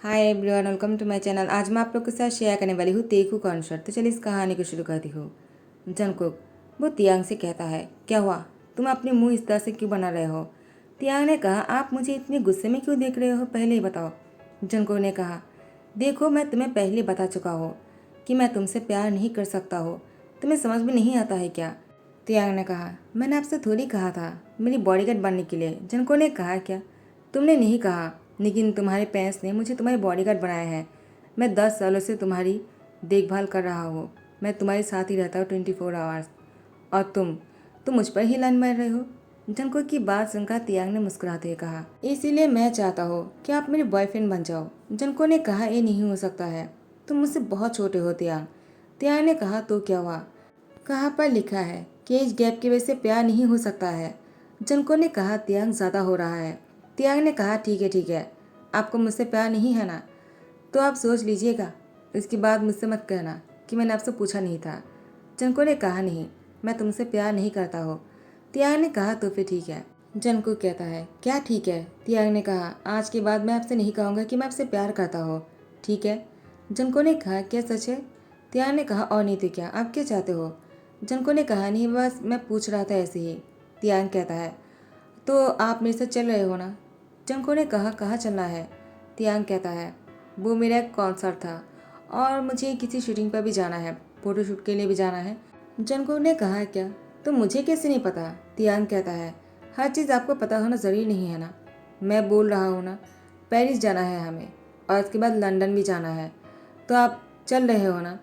Hi everyone, welcome to my channel. आज मैं आप लोग के साथ शेयर करने वाली हूँ तेकू कॉन्सर्ट। तो चलिए इस कहानी को शुरू करती हूँ। जंगकुक वो तियांग से कहता है, क्या हुआ, तुम अपने मुंह इस तरह से क्यों बना रहे हो? तियांग ने कहा, आप मुझे इतने गुस्से में क्यों देख रहे हो, पहले ही बताओ। जंगकुक ने कहा, देखो मैं तुम्हें पहले बता चुका हूँ कि मैं तुमसे प्यार नहीं कर सकता हो। तुम्हें समझ में नहीं आता है क्या? तियांग ने कहा, मैंने आपसे थोड़ी कहा था मेरी बॉडीगार्ड बनने के लिए। जंगकुक ने कहा, क्या तुमने नहीं कहा, लेकिन तुम्हारे पेरेंट्स ने मुझे तुम्हारी बॉडीगार्ड बनाया है। मैं 10 सालों से तुम्हारी देखभाल कर रहा हूँ। मैं तुम्हारे साथ ही रहता हूँ 24 आवर्स। और तुम मुझ पर ही लाइन मार रहे हो। जंको की बात सुनकर तियांग ने मुस्कुराते हुए कहा, इसीलिए मैं चाहता हूँ कि आप मेरे बॉयफ्रेंड बन जाओ। जंको ने कहा, ये नहीं हो सकता है, तुम मुझसे बहुत छोटे हो तियांग। तियांग ने कहा, तो क्या हुआ, कहाँ पर लिखा है कि एज गैप की वजह से प्यार नहीं हो सकता है? जंको ने कहा, तियांग ज़्यादा हो रहा है। तियांग ने कहा, ठीक है, आपको मुझसे प्यार नहीं है ना, तो आप सोच लीजिएगा। इसके बाद मुझसे मत कहना कि मैंने आपसे पूछा नहीं था। जंको ने कहा, नहीं, मैं तुमसे प्यार नहीं करता हो। तियांग ने कहा, तो फिर ठीक है। जंको कहता है, क्या ठीक है? तियांग ने कहा, आज के बाद मैं आपसे नहीं कहूँगा कि मैं आपसे प्यार करता हो, ठीक है? जंको ने कहा, क्या सच है? तियांग ने कहा, और नहीं तो क्या, आप क्या चाहते हो? जंको ने कहा, नहीं बस मैं पूछ रहा था ऐसे ही। तियांग कहता है, तो आप मेरे साथ चल रहे हो ना? जंको ने कहा, कहाँ चलना है? तियांग कहता है, वो मेरा एक कॉन्सर्ट था और मुझे किसी शूटिंग पर भी जाना है, फोटोशूट के लिए भी जाना है। जंको ने कहा, क्या तो मुझे कैसे नहीं पता? तियांग कहता है, हर चीज़ आपको पता होना ज़रूरी नहीं है ना। मैं बोल रहा हूँ ना, पेरिस जाना है हमें और उसके बाद लंदन भी जाना है, तो आप चल रहे हो ना?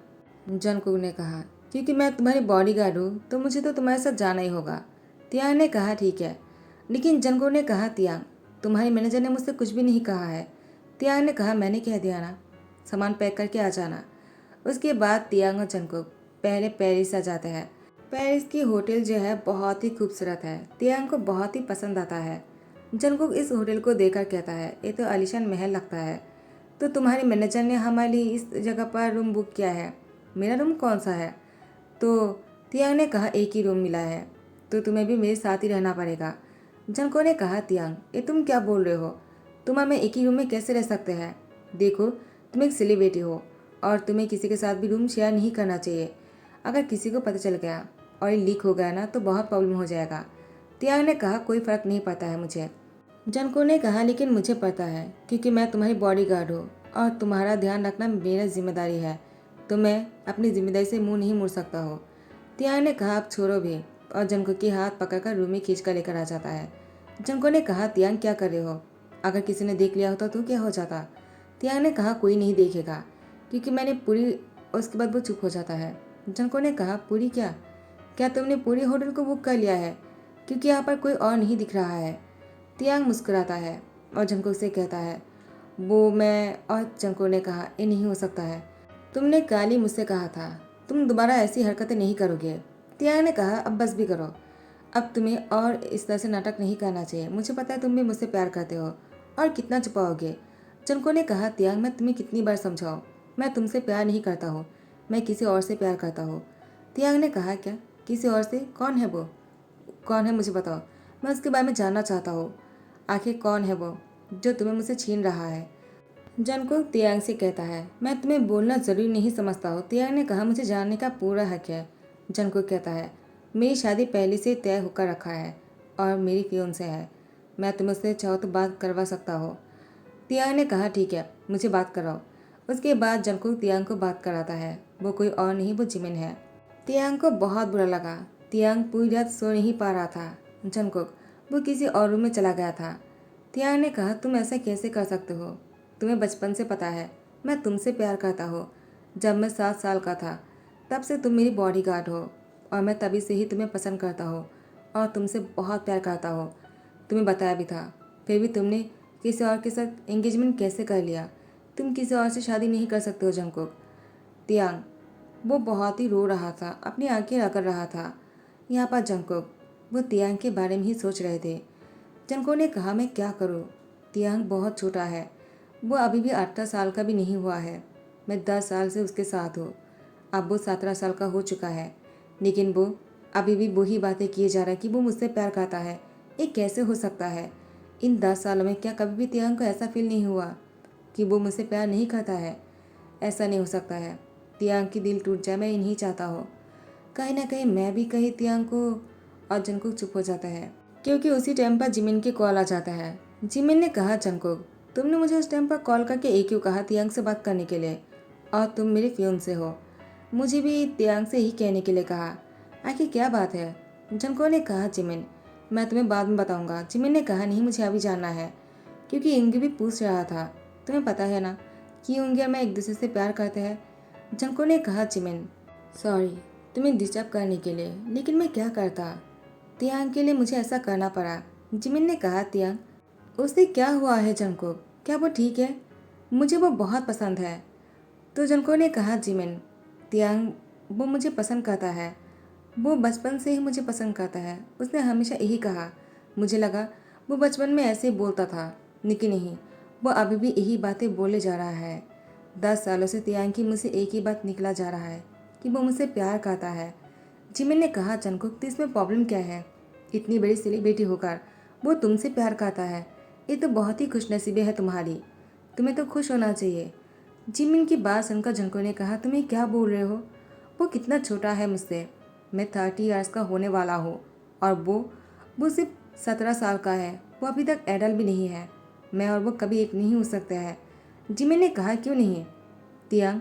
जंगकुक ने कहा, क्योंकि मैं तुम्हारी बॉडीगार्ड हूँ तो मुझे तो तुम्हारे साथ जाना ही होगा। तियांग ने कहा, ठीक है, लेकिन जंगकुक ने कहा, तियांग तुम्हारे मैनेजर ने मुझसे कुछ भी नहीं कहा है। तियांग ने कहा, मैंने कह दिया ना, सामान पैक करके आ जाना। उसके बाद तियांग और जंगकुक पहले पेरिस आ जाते हैं। पेरिस की होटल जो है बहुत ही खूबसूरत है, तियांग को बहुत ही पसंद आता है। जंगकुक इस होटल को देखकर कहता है, ये तो आलीशान महल लगता है। तो तुम्हारे मैनेजर ने हमारे लिए इस जगह पर रूम बुक किया है, मेरा रूम कौन सा है? तो तियांग ने कहा, एक ही रूम मिला है, तो तुम्हें भी मेरे साथ ही रहना पड़ेगा। जंको ने कहा, तियांग ये तुम क्या बोल रहे हो, तुम हमें एक ही रूम में कैसे रह सकते हैं? देखो तुम एक सेलिब्रिटी हो और तुम्हें किसी के साथ भी रूम शेयर नहीं करना चाहिए। अगर किसी को पता चल गया और ये लीक हो गया ना तो बहुत प्रॉब्लम हो जाएगा। तियांग ने कहा, कोई फ़र्क नहीं पड़ता है मुझे। जंको ने कहा, लेकिन मुझे पता है क्योंकि मैं तुम्हारी बॉडीगार्ड हूँ और तुम्हारा ध्यान रखना मेरा जिम्मेदारी है, तो मैं अपनी जिम्मेदारी से मुंह नहीं मोड़ सकता हो। तियांग ने कहा, आप छोड़ो भी, और जंको के हाथ पकड़कर रूम में खींच कर लेकर आ जाता है। जंको ने कहा, तियांग क्या कर रहे हो, अगर किसी ने देख लिया होता तो क्या हो जाता? तियांग ने कहा, कोई नहीं देखेगा क्योंकि मैंने पूरी। उसके बाद वो चुप हो जाता है। जंको ने कहा, पूरी क्या? क्या तुमने पूरी होटल को बुक कर लिया है? क्योंकि यहाँ पर कोई और नहीं दिख रहा है। तियांग मुस्कुराता है और जंकुक से कहता है, वो मैं। और जंकुक ने कहा, ये नहीं हो सकता है, तुमने कल ही मुझसे कहा था तुम दोबारा ऐसी हरकतें नहीं करोगे। तियांग ने कहा, अब बस भी करो, अब तुम्हें और इस तरह से नाटक नहीं करना चाहिए, मुझे पता है तुम भी मुझसे प्यार करते हो, और कितना छुपाओगे? जंकुक ने कहा, तियांग मैं तुम्हें कितनी बार समझाऊं, मैं तुमसे प्यार नहीं करता हूँ, मैं किसी और से प्यार करता हूँ। तियांग ने कहा, क्या किसी और से? कौन है वो? कौन है मुझे बताओ, मैं उसके बारे में जानना चाहता हूँ। आखिर कौन है वो जो तुम्हें मुझसे छीन रहा है? जंकुक तियांग से कहता है, मैं तुम्हें बोलना ज़रूरी नहीं समझता हूँ। तियांग ने कहा, मुझे जानने का पूरा हक है। जंकुक कहता है, मेरी शादी पहले से तय होकर रखा है और मेरी फियोंसे है, मैं तुमसे चाहो तो बात करवा सकता हो। तियांग ने कहा, ठीक है, मुझे बात कराओ। उसके बाद जंकुक तियांग को बात कराता है। वो कोई और नहीं, वो जिमिन है। तियांग को बहुत बुरा लगा। तियांग पूरी रात सो नहीं पा रहा था। जंकुक वो किसी और रूम में चला गया था। तियांग ने कहा, तुम ऐसा कैसे कर सकते हो? तुम्हें बचपन से पता है मैं तुमसे प्यार करता हूँ। जब मैं 7 साल का था तब से तुम मेरी बॉडीगार्ड हो और मैं तभी से ही तुम्हें पसंद करता हूँ और तुमसे बहुत प्यार करता हूँ। तुम्हें बताया भी था, फिर भी तुमने किसी और के साथ एंगेजमेंट कैसे कर लिया? तुम किसी और से शादी नहीं कर सकते हो जंकुक। तियांग वो बहुत ही रो रहा था, अपनी आंखें रगड़ रहा था। यहाँ पर जंकुक वो तियांग के बारे में ही सोच रहे थे। जंकुक ने कहा, मैं क्या करूँ? तियांग बहुत छोटा है, वो अभी भी 18 साल का भी नहीं हुआ है। मैं 10 साल से उसके साथ हूँ, अब वो 17 साल का हो चुका है, लेकिन वो अभी भी वही बातें किए जा रहा है कि वो मुझसे प्यार करता है। ये कैसे हो सकता है? इन 10 सालों में क्या कभी भी तियांग को ऐसा फील नहीं हुआ? कि वो मुझसे प्यार नहीं करता है। ऐसा नहीं हो सकता है। तियांग की दिल टूट जाए, मैं ये नहीं चाहता हो। कहीं ना कहीं मैं भी कही तियांग को, और जंगकुक चुप हो जाता है क्योंकि उसी टाइम पर जिमिन की कॉल आ जाता है। जिमिन ने कहा, जंगकुक तुमने मुझे उस टाइम पर कॉल करके एक क्यों कहा तियांग से बात करने के लिए, और तुम मेरे फियोंसे हो। मुझे भी तियांग से ही कहने के लिए कहा। आखिर क्या बात है? जंगकुक ने कहा, जिमिन मैं तुम्हें बाद में बताऊंगा। जिमिन ने कहा, नहीं मुझे अभी जानना है, क्योंकि इंगी भी पूछ रहा था। तुम्हें पता है ना कि इंगी और मैं एक दूसरे से प्यार करते हैं। जंगकुक ने कहा, जिमिन सॉरी तुम्हें डिस्टर्ब करने के लिए, लेकिन मैं क्या करता, तियांग के लिए मुझे ऐसा करना पड़ा। जिमिन ने कहा, तियांग उससे क्या हुआ है जंगकुक, क्या वो ठीक है? मुझे वो बहुत पसंद है। तो जंगकुक ने कहा, जिमिन तियांग वो मुझे पसंद करता है, वो बचपन से ही मुझे पसंद करता है। उसने हमेशा यही कहा। मुझे लगा वो बचपन में ऐसे ही बोलता था, लेकिन नहीं, वो अभी भी यही बातें बोले जा रहा है। 10 सालों से तियांग की मुझसे एक ही बात निकला जा रहा है कि वो मुझसे प्यार करता है। जिमिन ने कहा, जंगकुक तो इसमें प्रॉब्लम क्या है? इतनी बड़ी सेलिब्रिटी होकर वो तुमसे प्यार करता है, ये तो बहुत ही खुशनसीबी है तुम्हारी। तुम्हें तो खुश होना चाहिए। जिमिन की बात सुनकर जंगकुक ने कहा, तुम ये क्या बोल रहे हो? वो कितना छोटा है मुझसे। मैं 30 ईयर्स का होने वाला हूँ, और वो सिर्फ 17 साल का है। वो अभी तक एडल्ट भी नहीं है। मैं और वो कभी एक नहीं हो सकते हैं। जिमिन ने कहा, क्यों नहीं? तियांग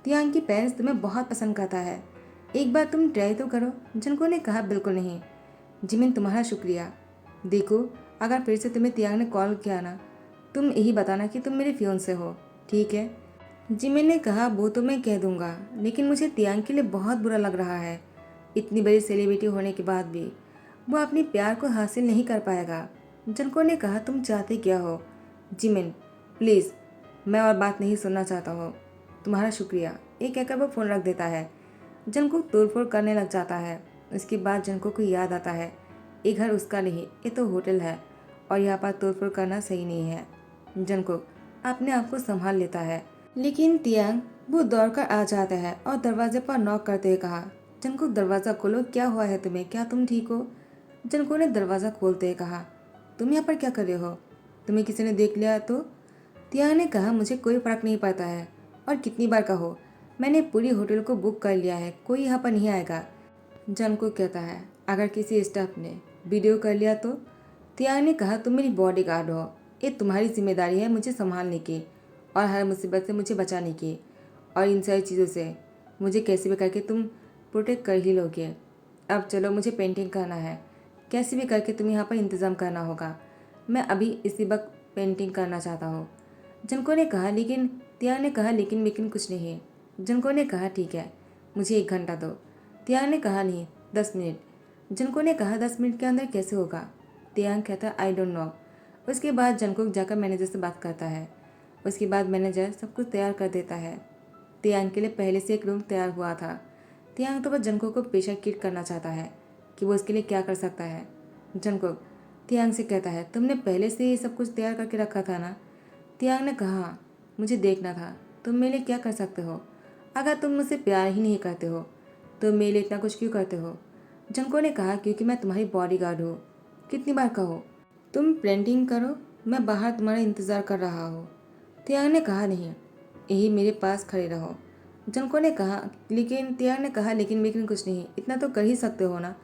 तियांग की पेरेंट्स तुम्हें बहुत पसंद करता है, एक बार तुम ट्राई तो करो। जंगकुक ने कहा, बिल्कुल नहीं। जिमिन तुम्हारा शुक्रिया। देखो अगर फिर से तुम्हें तियांग ने कॉल किया ना, तुम यही बताना कि तुम मेरे फियोंसे हो, ठीक है? जिमिन ने कहा, वो तो मैं कह दूंगा, लेकिन मुझे तियांग के लिए बहुत बुरा लग रहा है। इतनी बड़ी सेलिब्रिटी होने के बाद भी वो अपने प्यार को हासिल नहीं कर पाएगा। जंगकुक ने कहा, तुम चाहते क्या हो? जिमिन प्लीज़, मैं और बात नहीं सुनना चाहता हूँ। तुम्हारा शुक्रिया, ये कहकर वो फ़ोन रख देता है। जंगकुक तोड़फोड़ करने लग जाता है। उसके बाद जंगकुक को याद आता है, ये घर उसका नहीं, ये तो होटल है, और यहाँ पर तोड़फोड़ करना सही नहीं है। जंगकुक अपने आप को संभाल लेता है, लेकिन तियांग वो दौड़कर आ जाता है और दरवाजे पर नॉक करते हुए कहा, जंगकुक दरवाज़ा खोलो, क्या हुआ है तुम्हें, क्या तुम ठीक हो? जंगकुक ने दरवाज़ा खोलते हुए कहा, तुम यहाँ पर क्या कर रहे हो? तुम्हें किसी ने देख लिया तो? तियांग ने कहा, मुझे कोई फ़र्क नहीं पड़ता है, और कितनी बार कहो, मैंने पूरी होटल को बुक कर लिया है, कोई यहाँ पर नहीं आएगा। जंगकुक कहता है, अगर किसी स्टाफ ने वीडियो कर लिया तो? तियांग ने कहा, तुम मेरी बॉडीगार्ड हो, ये तुम्हारी जिम्मेदारी है मुझे संभालने की और हर मुसीबत से मुझे बचाने की, और इन सारी चीज़ों से मुझे कैसे भी करके तुम प्रोटेक्ट कर ही लोगे। अब चलो, मुझे पेंटिंग करना है, कैसे भी करके तुम यहाँ पर इंतज़ाम करना होगा। मैं अभी इसी वक्त पेंटिंग करना चाहता हूँ। जंगकुक ने कहा, लेकिन तियांग ने कहा, लेकिन कुछ नहीं। जंगकुक ने कहा, ठीक है, मुझे 1 घंटा दो। तियांग ने कहा, नहीं 10 मिनट। जंगकुक ने कहा, 10 मिनट के अंदर कैसे होगा? तियांग कहता, आई डोंट नो। उसके बाद जंगकुक जाकर मैनेजर से बात करता है। उसके बाद मैनेजर सब कुछ तैयार कर देता है। तियांग के लिए पहले से एक रूम तैयार हुआ था। तियांग तो बस जंगकुक को प्रेशर किट करना चाहता है कि वो उसके लिए क्या कर सकता है। जंगकुक तियांग से कहता है, तुमने पहले से ही सब कुछ तैयार करके रखा था ना? तियांग ने कहा, मुझे देखना था तुम मेरे लिए क्या कर सकते हो। अगर तुम मुझसे प्यार ही नहीं करते हो तो मेरे लिए इतना कुछ क्यों करते हो? जंगकुक ने कहा, क्योंकि मैं तुम्हारी बॉडीगार्ड हूँ। कितनी बार कहो, तुम पेंटिंग करो, मैं बाहर तुम्हारा इंतज़ार कर रहा हूँ। तियांग ने कहा, नहीं, यही मेरे पास खड़े रहो। जंगकुक ने कहा, लेकिन तियांग ने कहा, लेकिन कुछ नहीं, इतना तो कर ही सकते हो ना।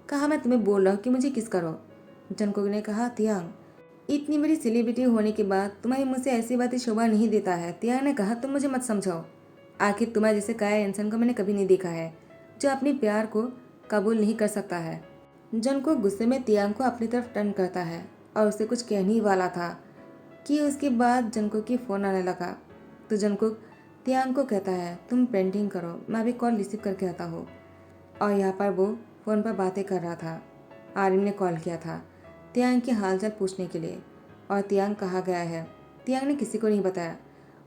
कहा, मैं तुम्हें बोल रहा हूँ कि मुझे किस करो। जंगकुक ने कहा, तियांग इतनी बड़ी सेलिब्रिटी होने के बाद तुम्हारी मुझसे ऐसी बातें शोभा नहीं देता है। तियांग ने कहा, तुम मुझे मत समझाओ। आखिर तुम्हारे जैसे कायर इंसान को मैंने कभी नहीं देखा है जो अपने प्यार को कबूल नहीं कर सकता है। जंगकुक गुस्से में तियांग को अपनी तरफ टर्न करता है और उसे कुछ कहने ही वाला था कि उसके बाद जंगकुक की फ़ोन आने लगा। तो जंगकुक तियांग को कहता है, तुम पेंटिंग करो, मैं अभी कॉल रिसीव करके आता हूँ। और यहाँ पर वो फ़ोन पर बातें कर रहा था। आर्यन ने कॉल किया था तियांग के हालचाल पूछने के लिए, और तियांग कहाँ गया है तियांग ने किसी को नहीं बताया।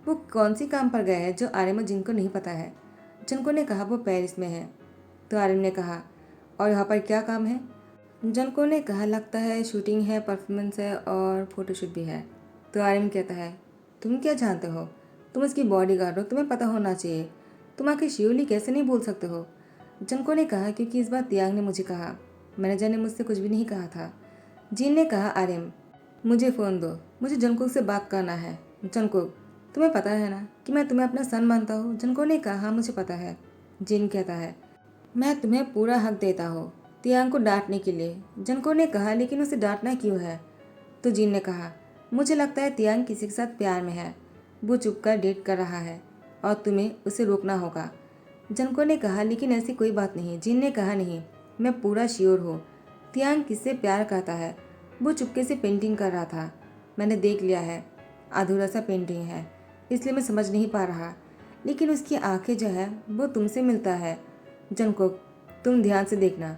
वो कौन सी काम पर गया है जो आर्यन और जिनको नहीं पता है। जंगकुक ने कहा, वो पेरिस में है। तो आर्यन ने कहा, और यहाँ पर क्या काम है? जंगकुक ने कहा, लगता है शूटिंग है, परफॉर्मेंस है और फोटोशूट भी है। तो आर्यन कहता है, तुम क्या जानते हो? तुम उसकी बॉडीगार्ड हो, तुम्हें पता होना चाहिए। तुम आखिर श्योरली कैसे नहीं बोल सकते हो? जंगकुक ने कहा, क्योंकि इस बार तियांग ने मुझे कहा, मैनेजर ने मुझसे कुछ भी नहीं कहा था। जिन ने कहा, आर्यन मुझे फ़ोन दो, मुझे जंगकुक से बात करना है। जंगकुक तुम्हें पता है ना कि मैं तुम्हें अपना सन मानता हूँ। जिनको ने कहा हाँ मुझे पता है। जिन कहता है मैं तुम्हें पूरा हक देता हूँ तियांग को डांटने के लिए। जिनको ने कहा लेकिन उसे डांटना क्यों है? तो जिन ने कहा मुझे लगता है तियांग किसी के साथ प्यार में है। वो चुपकर डेट कर रहा है और तुम्हें उसे रोकना होगा। जिनको ने कहा लेकिन ऐसी कोई बात नहीं। जिन ने कहा नहीं, मैं पूरा श्योर हूँ तियांग किससे प्यार करता है। वो चुपके से पेंटिंग कर रहा था, मैंने देख लिया है। अधूरा सा पेंटिंग है इसलिए मैं समझ नहीं पा रहा, लेकिन उसकी आंखें जो है वो तुमसे मिलता है। जंगकुक तुम ध्यान से देखना,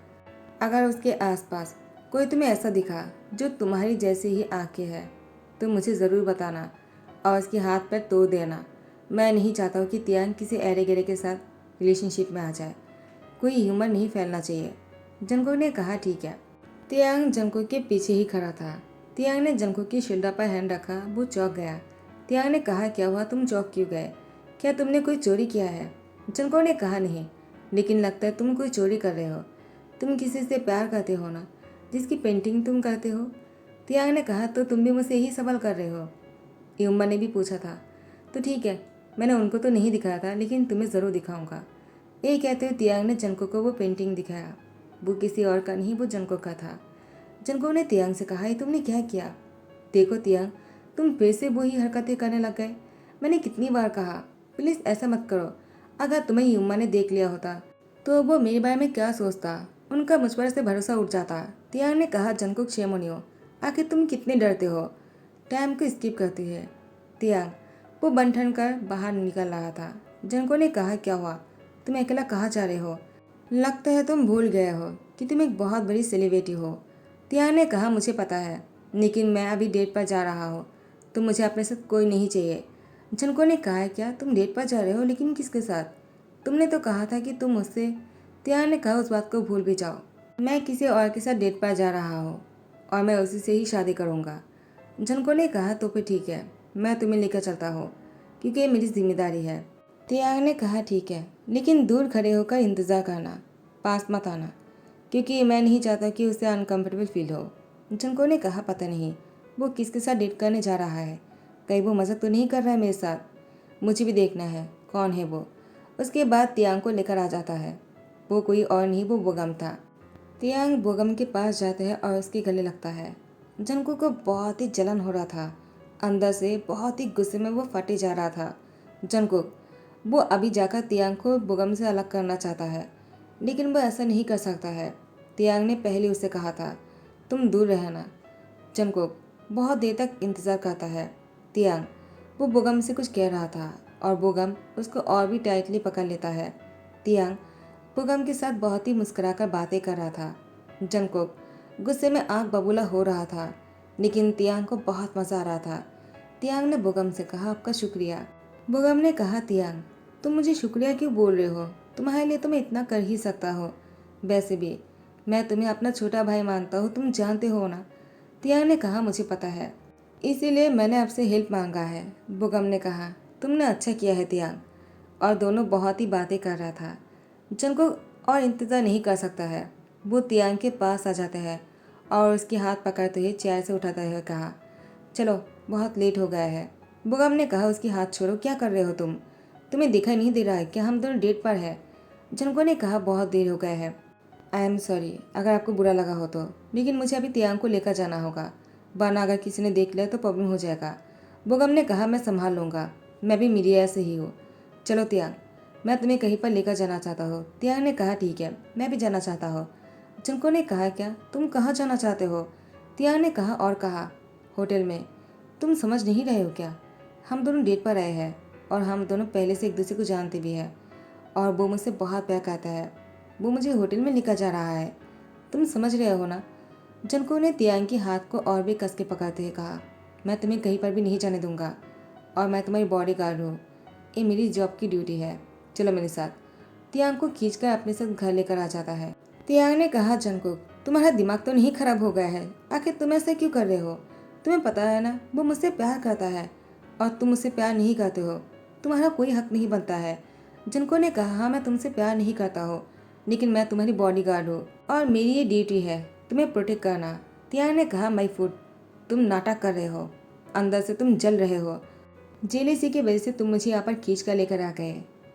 अगर उसके आसपास कोई तुम्हें ऐसा दिखा जो तुम्हारी जैसी ही आंखें है तो मुझे ज़रूर बताना और उसके हाथ पैर तोड़ देना। मैं नहीं चाहता हूँ कि तियांग किसी ऐरे गहरे के साथ रिलेशनशिप में आ जाए। कोई ह्यूमर नहीं फैलना चाहिए। जंगकुक ने कहा ठीक है। तियांग जंगकुक के पीछे ही खड़ा था। तियांग ने जंगकुक की शोल्डर पर हैंड रखा। वो चौंक गया। तियांग ने कहा क्या हुआ, तुम चौंक क्यों गए? क्या तुमने कोई चोरी किया है? जंगकुक ने कहा नहीं, लेकिन लगता है तुम कोई चोरी कर रहे हो। तुम किसी से प्यार करते हो ना, जिसकी पेंटिंग तुम करते हो। तियांग ने कहा तो तुम भी मुझसे यही सवाल कर रहे हो? यूम्बा ने भी पूछा था। तो ठीक है, मैंने उनको तो नहीं दिखाया था लेकिन तुम्हें ज़रूर दिखाऊंगा। ये कहते हुए तियांग ने जंगकुक को वो पेंटिंग दिखाया। वो किसी और का नहीं, वो जंगकुक का था। जंगकुक ने तियांग से कहा ये तुमने क्या किया? देखो तियांग, तुम फिर से वही हरकतें करने लग गए। मैंने कितनी बार कहा प्लीज़ ऐसा मत करो। अगर तुम्हें यूम्बा ने देख लिया होता तो वो मेरे बारे में क्या सोचता? उनका मुझ पर से भरोसा उठ जाता। तियांग ने कहा जंगकुक शेमोनियो, आखिर तुम कितने डरते हो? टाइम को स्किप करती है। तियांग वो बन ठन कर बाहर निकल रहा था। जंगकुक ने कहा क्या हुआ, तुम अकेला कहाँ जा रहे हो? लगता है तुम भूल गए हो कि तुम एक बहुत बड़ी सेलिब्रिटी हो। तियांग ने कहा मुझे पता है, लेकिन मैं अभी डेट पर जा रहा हूँ तो मुझे अपने साथ कोई नहीं चाहिए। जंगकुक ने कहा क्या तुम डेट पर जा रहे हो, लेकिन किसके साथ? तुमने तो कहा था कि तुम मुझसे। तियांग ने कहा उस बात को भूल भी जाओ, मैं किसी और के साथ डेट पर जा रहा हूँ और मैं उसी से ही शादी करूँगा। जंगकुक ने कहा तो फिर ठीक है, मैं तुम्हें लेकर चलता हूँ क्योंकि ये मेरी जिम्मेदारी है। तियांग ने कहा ठीक है, लेकिन दूर खड़े होकर इंतज़ार करना, पास मत आना, क्योंकि मैं नहीं चाहता कि उसे अनकंफर्टेबल फील हो। जंगकुक ने कहा पता नहीं वो किसके साथ डेट करने जा रहा है, कहीं वो मजाक तो नहीं कर रहा है मेरे साथ। मुझे भी देखना है कौन है वो। उसके बाद तियांग को लेकर आ जाता है। वो कोई और नहीं, वो बोगम था। तियांग बोगम के पास जाता है और उसके गले लगता है। जंगकुक को बहुत ही जलन हो रहा था, अंदर से बहुत ही गुस्से में वो फटे जा रहा था। जंगकुक वो अभी जाकर तियांग को बोगम से अलग करना चाहता है, लेकिन वो ऐसा नहीं कर सकता है। तियांग ने पहले उसे कहा था तुम दूर रहना। जंगकुक बहुत देर तक इंतज़ार करता है। तियांग वो बोगम से कुछ कह रहा था और बोगम उसको और भी टाइटली पकड़ लेता है। तियांग बोगम के साथ बहुत ही मुस्कुराकर बातें कर रहा था। जंगकुक गुस्से में आंख बबूला हो रहा था, लेकिन तियांग को बहुत मज़ा आ रहा था। तियांग ने बोगम से कहा आपका शुक्रिया। बोगम ने कहा तियांग तुम मुझे शुक्रिया क्यों बोल रहे हो, तुम्हारे लिए तो मैं इतना कर ही सकता हूँ। वैसे भी मैं तुम्हें अपना छोटा भाई मानता हूँ, तुम जानते हो ना। तियांग ने कहा मुझे पता है, इसीलिए मैंने आपसे हेल्प मांगा है। बोगम ने कहा तुमने अच्छा किया है तियांग। और दोनों बहुत ही बातें कर रहा था। जंगकुक और इंतज़ार नहीं कर सकता है। वो तियांग के पास आ जाता है और उसके हाथ पकड़ते हुए चेयर से उठाते हुए कहा चलो बहुत लेट हो गया है। बोगम ने कहा उसकी हाथ छोड़ो, क्या कर रहे हो तुम? तुम्हें दिखाई नहीं दे रहा है क्या हम दोनों डेट पर है? जंगकुक ने कहा बहुत देर हो गया है। आई एम सॉरी अगर आपको बुरा लगा हो तो, लेकिन मुझे अभी तियांग को लेकर जाना होगा, वरना अगर किसी ने देख लिया तो प्रॉब्लम हो जाएगा। बोगम ने कहा मैं संभाल लूँगा, मैं भी मीडिया से ही हूँ। चलो तियांग, मैं तुम्हें कहीं पर लेकर जाना चाहता हूँ। तियांग ने कहा ठीक है, मैं भी जाना चाहता हूँ। जंगकुक ने कहा क्या तुम कहाँ जाना चाहते हो? तियांग ने कहा और कहा होटल में। तुम समझ नहीं रहे हो क्या? हम दोनों डेट पर आए हैं और हम दोनों पहले से एक दूसरे को जानते भी हैं और वो मुझसे बहुत प्यार करता है। वो मुझे होटल में लेकर जा रहा है, तुम समझ रहे हो ना? जंगकुक ने तियांग के हाथ को और भी कस के पकड़ते हुए कहा मैं तुम्हें कहीं पर भी नहीं जाने दूंगा और मैं तुम्हारी बॉडी गार्ड हूँ, ये मेरी जॉब की ड्यूटी है। चलो मेरे साथ। तियांग को खींचकर अपने साथ घर लेकर आ जाता है। तियांग ने कहा जंगकुक तुम्हारा दिमाग तो नहीं खराब हो गया है, आखिर तुम ऐसा क्यों कर रहे हो? तुम्हें पता है ना वो मुझसे प्यार करता है और तुम मुझसे प्यार नहीं करते हो, तुम्हारा कोई हक नहीं बनता है। जंगकुक ने कहा हाँ मैं तुमसे प्यार नहीं करता हूँ, लेकिन मैं तुम्हारी बॉडीगार्ड हूँ और मेरी ये ड्यूटी है तुम्हें प्रोटेक्ट करना। तियांग ने कहा माई फूड, तुम नाटक कर रहे हो, अंदर से तुम जल रहे हो। जेलेसी की वजह से तुम मुझे यहाँ पर खींच कर लेकर आ गए,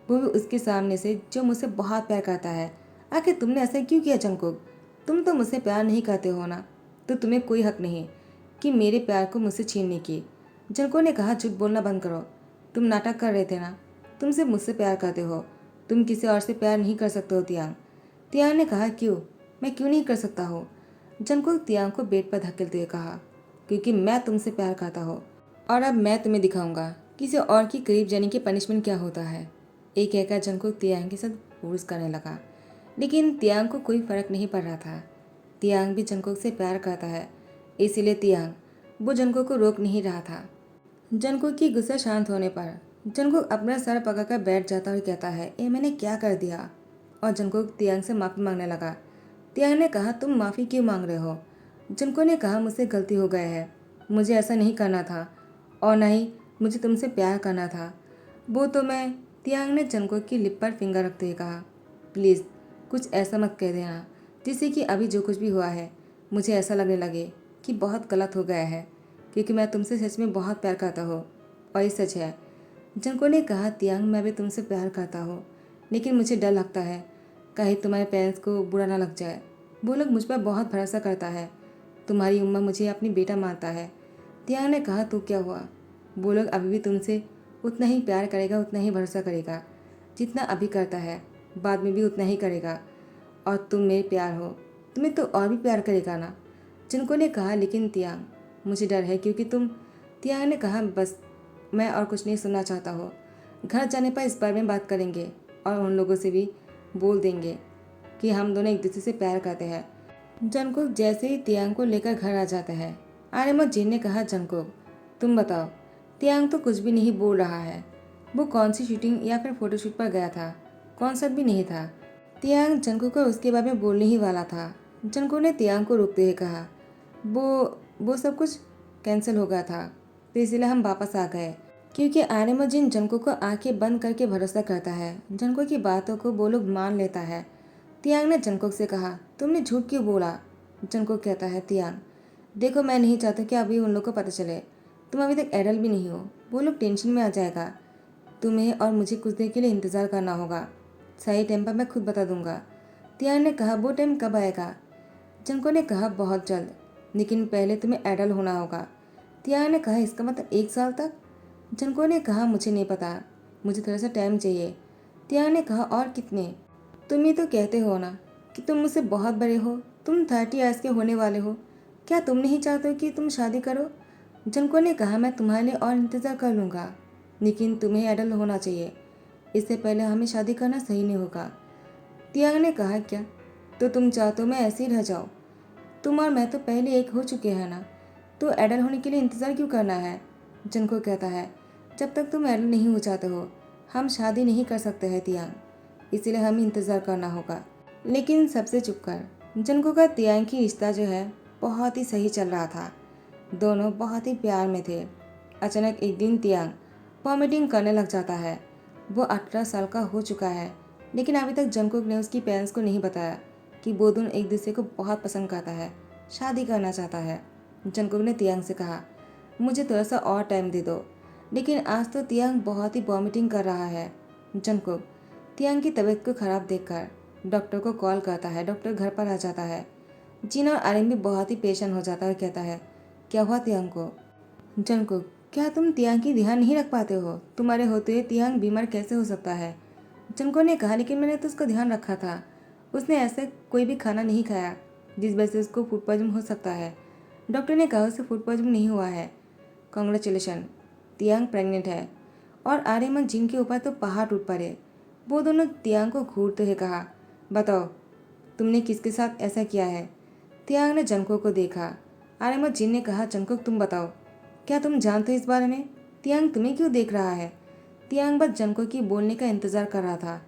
वो भी उसके सामने से जो मुझसे बहुत प्यार करता है। आखिर तुमने ऐसा क्यों किया जंगकुक? तुम तो मुझसे प्यार नहीं करते हो ना, तो तुम्हें कोई हक नहीं कि मेरे प्यार को मुझसे छीनने की। जंगकुक ने कहा, झूठ बोलना बंद करो। तुम नाटक कर रहे थे ना, तुम सिर्फ मुझसे प्यार करते हो, तुम किसी और से प्यार नहीं कर सकते हो तियांग। तियांग ने कहा, क्यों? मैं क्यों नहीं कर सकता हूँ? जंगकुक तियांग को बेड पर धकेलते हुए कहा, क्योंकि मैं तुमसे प्यार करता हूँ और अब मैं तुम्हें दिखाऊंगा किसी और के करीब जाने की पनिशमेंट क्या होता है। एक कहकर जंगकुक तियांग के साथ फोर्स करने लगा, लेकिन तियांग को कोई फर्क नहीं पड़ रहा था। तियांग भी जंगकुक से प्यार करता है, इसीलिए तियांग वो जंगकुक को रोक नहीं रहा था। जंगकुक की गुस्सा शांत होने पर जंगकुक अपना सर पकड़कर बैठ जाता और कहता है, ये मैंने क्या कर दिया? और जंगकुक तियांग से माफ़ी मांगने लगा। तियांग ने कहा, तुम माफ़ी क्यों मांग रहे हो? जंगकुक ने कहा, मुझसे गलती हो गया है, मुझे ऐसा नहीं करना था और ना ही मुझे तुमसे प्यार करना था। वो तो मैं। तियांग ने जंगकुक की लिप पर फिंगर रखते हुए कहा, प्लीज़ कुछ ऐसा मत कह देना जिससे कि अभी जो कुछ भी हुआ है मुझे ऐसा लगने लगे कि बहुत गलत हो गया है, क्योंकि मैं तुमसे सच में बहुत प्यार करता हूँ और ये सच है। जंगकुक ने कहा, तियांग मैं भी तुमसे प्यार करता हूँ, लेकिन मुझे डर लगता है कहीं तुम्हारे पेरेंट्स को बुरा ना लग जाए। वो लोग मुझ पर बहुत भरोसा करता है, तुम्हारी उम्मा मुझे अपनी बेटा मानता है। तियांग ने कहा, तो क्या हुआ? वो लोग अभी भी तुमसे उतना ही प्यार करेगा, उतना ही भरोसा करेगा जितना अभी करता है, बाद में भी उतना ही करेगा। और तुम मेरे प्यार हो, तुम्हें तो और भी प्यार करेगा ना। जिनको ने कहा, लेकिन तियांग मुझे डर है क्योंकि तुम। तियांग ने कहा, बस मैं और कुछ नहीं सुनना चाहता हो। घर जाने पर इस बारे में बात करेंगे और उन लोगों से भी बोल देंगे कि हम दोनों एक दूसरे से प्यार करते हैं। जंगकुक जैसे ही तियांग को लेकर घर आ जाता है, आर्यन और जिन ने कहा, जंगकुक तुम बताओ, तियांग तो कुछ भी नहीं बोल रहा है। वो कौन सी शूटिंग या फिर फोटोशूट पर गया था? कॉन्सर्ट भी नहीं था। तियांग जंगकुक को उसके बारे में बोलने ही वाला था। जंगकुक ने तियांग को रोकते हुए कहा, वो सब कुछ कैंसिल हो गया था, तो इसलिए हम वापस आ गए। क्योंकि आर्यन जिन जंगकुक को आंखें बंद करके भरोसा करता है, जंगकुक की बातों को वो लोग मान लेता है। तियांग ने जंगकुक से कहा, तुमने झूठ क्यों बोला? जंगकुक कहता है, तियांग देखो, मैं नहीं चाहता कि अभी उन लोग को पता चले, तुम अभी तक एडल्ट भी नहीं हो, वो लोग टेंशन में आ जाएगा। तुम्हें और मुझे कुछ देर के लिए इंतज़ार करना होगा, सही टाइम पर मैं खुद बता दूंगा। तियांग ने कहा, वो टाइम कब आएगा? जंगकुक ने कहा, बहुत जल्द, लेकिन पहले तुम्हें एडल्ट होना होगा। तियांग ने कहा, इसका मतलब 1 साल तक? जंगकुक ने कहा, मुझे नहीं पता, मुझे थोड़ा सा टाइम चाहिए। तियांग ने कहा, और कितने? तुम ही तो कहते हो ना कि तुम मुझसे बहुत बड़े हो, तुम 30 ईयर्स के होने वाले हो, क्या तुम नहीं चाहते हो कि तुम शादी करो? जंको ने कहा, मैं तुम्हारे लिए और इंतज़ार कर लूँगा, लेकिन तुम्हें एडल्ट होना चाहिए, इससे पहले हमें शादी करना सही नहीं होगा। तियांग ने कहा, क्या तो तुम चाहते हो मैं ऐसे ही रह जाऊँ? तुम और मैं तो पहले एक हो चुके हैं ना, तो एडल्ट होने के लिए इंतज़ार क्यों करना है? जंको कहता है, जब तक तुम एडल्ट नहीं हो जाते हो हम शादी नहीं कर सकते हैं तियांग, इसीलिए हमें इंतज़ार करना होगा। लेकिन सबसे चुप कर। जंको का तियांग की रिश्ता जो है बहुत ही सही चल रहा था, दोनों बहुत ही प्यार में थे। अचानक एक दिन तियांग वॉमिटिंग करने लग जाता है। वो 18 साल का हो चुका है, लेकिन अभी तक जंकुक ने उसकी पेरेंट्स को नहीं बताया कि वो दोनों एक दूसरे को बहुत पसंद करता है, शादी करना चाहता है। जंकुक ने तियांग से कहा, मुझे थोड़ा सा और टाइम दे दो, लेकिन आज तो तियांग बहुत ही वॉमिटिंग कर रहा है। जंकुक तियांग की तबीयत को खराब देखकर डॉक्टर को कॉल करता है। डॉक्टर घर पर आ जाता है। जिन और आर्यन भी बहुत ही पेशेंट हो जाता है और कहता है, क्या हुआ तियांग को? जंकुक, क्या तुम तियांग की ध्यान नहीं रख पाते हो? तुम्हारे होते हुए तियांग बीमार कैसे हो सकता है? जंकुक ने कहा, लेकिन मैंने तो उसका ध्यान रखा था, उसने ऐसे कोई भी खाना नहीं खाया जिस वजह से उसको फूड पॉइजन हो सकता है। डॉक्टर ने कहा, उसे फूड पॉइजन नहीं हुआ है। कॉन्ग्रेचुलेशन, तियांग प्रेग्नेंट है। और आर्यन और जिन के ऊपर तो पहाड़ टूट पड़े। वो दोनों तियांग को घूरते हुए कहा, बताओ तुमने किसके साथ ऐसा किया है? तियांग ने जंकुक को देखा। आर्यन और जिन ने कहा, जंकुक तुम बताओ, क्या तुम जानते हो इस बारे में? तियांग तुम्हें क्यों देख रहा है? तियांग बस जंकुक की बोलने का इंतजार कर रहा था,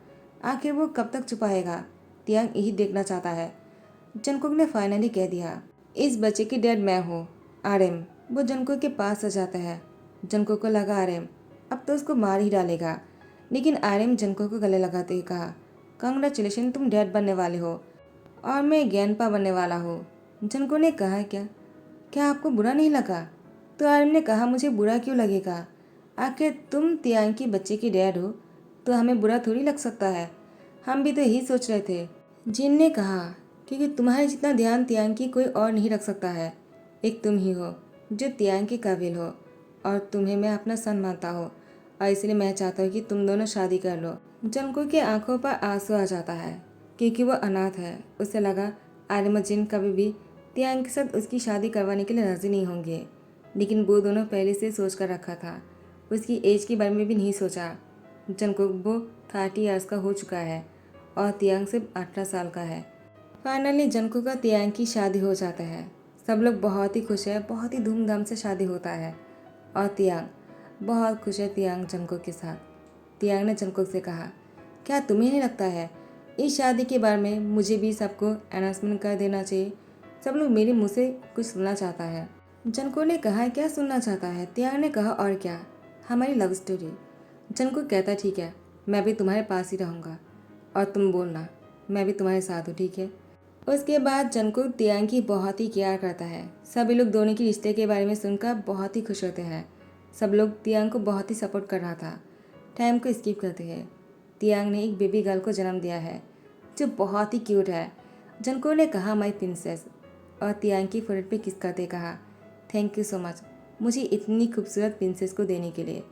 आखिर वो कब तक छुपाएगा? तियांग यही देखना चाहता है। जंकुक ने फाइनली कह दिया, इस बच्चे की डैड मैं हूँ, आर्यन। वो जंकुक के पास आ जाता है। जंकुक को लगा आर्यन अब तो उसको मार ही डालेगा, लेकिन आर्यन जंकुक को गले लगाते हुए कहा, कांग्रेचुलेशन, तुम डैड बनने वाले हो और मैं ज्ञानपा बनने वाला हूँ। जंकुक ने कहा, क्या क्या आपको बुरा नहीं लगा? तो आर्यन ने कहा, मुझे बुरा क्यों लगेगा? आखिर तुम तियांग की बच्चे की डैड हो तो हमें बुरा थोड़ी लग सकता है। हम भी तो यही सोच रहे थे। जिन ने कहा, क्योंकि तुम्हारे जितना ध्यान तियांग की कोई और नहीं रख सकता है। एक तुम ही हो जो तियांग के काबिल हो और तुम्हें मैं अपना सन मानता हूँ और इसलिए मैं चाहता हूँ कि तुम दोनों शादी कर लो। जंको की आंखों पर आंसू आ जाता है क्योंकि वो अनाथ है। उसे लगा आर्यमा जिन कभी भी तियांग के साथ उसकी शादी करवाने के लिए राजी नहीं होंगे, लेकिन वो दोनों पहले से सोच कर रखा था। उसकी एज के बारे में भी नहीं सोचा। जंको वो 30 ईयर्स का हो चुका है और तियांग सिर्फ 18 साल का है। फाइनली जंको का तियांग की शादी हो जाता है। सब लोग बहुत ही खुश है, बहुत ही धूमधाम से शादी होता है और तियांग बहुत खुश है तियांग जंको के साथ। तियांग ने जंको से कहा, क्या तुम्हें नहीं लगता है इस शादी के बारे में मुझे भी सबको अनाउंसमेंट कर देना चाहिए? सब लोग मेरे मुंह से कुछ सुनना चाहता है। जंको ने कहा, क्या सुनना चाहता है? तियांग ने कहा, और क्या, हमारी लव स्टोरी। जंको कहता, ठीक है, मैं भी तुम्हारे पास ही रहूँगा और तुम बोलना, मैं भी तुम्हारे साथ हूँ, ठीक है। उसके बाद जंकुक तियांग की बहुत ही केयर करता है। सभी लोग दोनों के रिश्ते के बारे में सुनकर बहुत ही खुश होते हैं। सब लोग तियांग को बहुत ही सपोर्ट कर रहा था। टाइम को स्किप करते हैं। तियांग ने एक बेबी गर्ल को जन्म दिया है जो बहुत ही क्यूट है। जंको ने कहा, माई प्रिंसेस, और तियांग की फोrehead पे किस करते कहा, थैंक यू सो मच मुझे इतनी खूबसूरत प्रिंसेस को देने के लिए।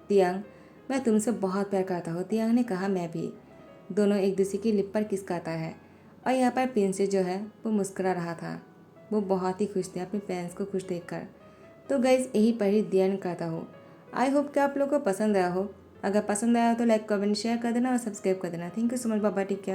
तियांग, मैं तुमसे बहुत प्यार करता हूँ। तियांग ने कहा, मैं भी। दोनों एक दूसरे की लिप पर किस करता है और यहाँ पर प्रिंसेस जो है वो मुस्कुरा रहा था। वो बहुत ही खुश थे अपने पेरेंट्स को खुश देखकर। तो गाइस यही पर ही दी एंड करता हूँ। आई होप कि आप लोगों को पसंद आया हो। अगर पसंद आया हो तो लाइक कमेंट शेयर कर देना और सब्सक्राइब कर देना। थैंक यू सो मच, बाबा, टेक केयर।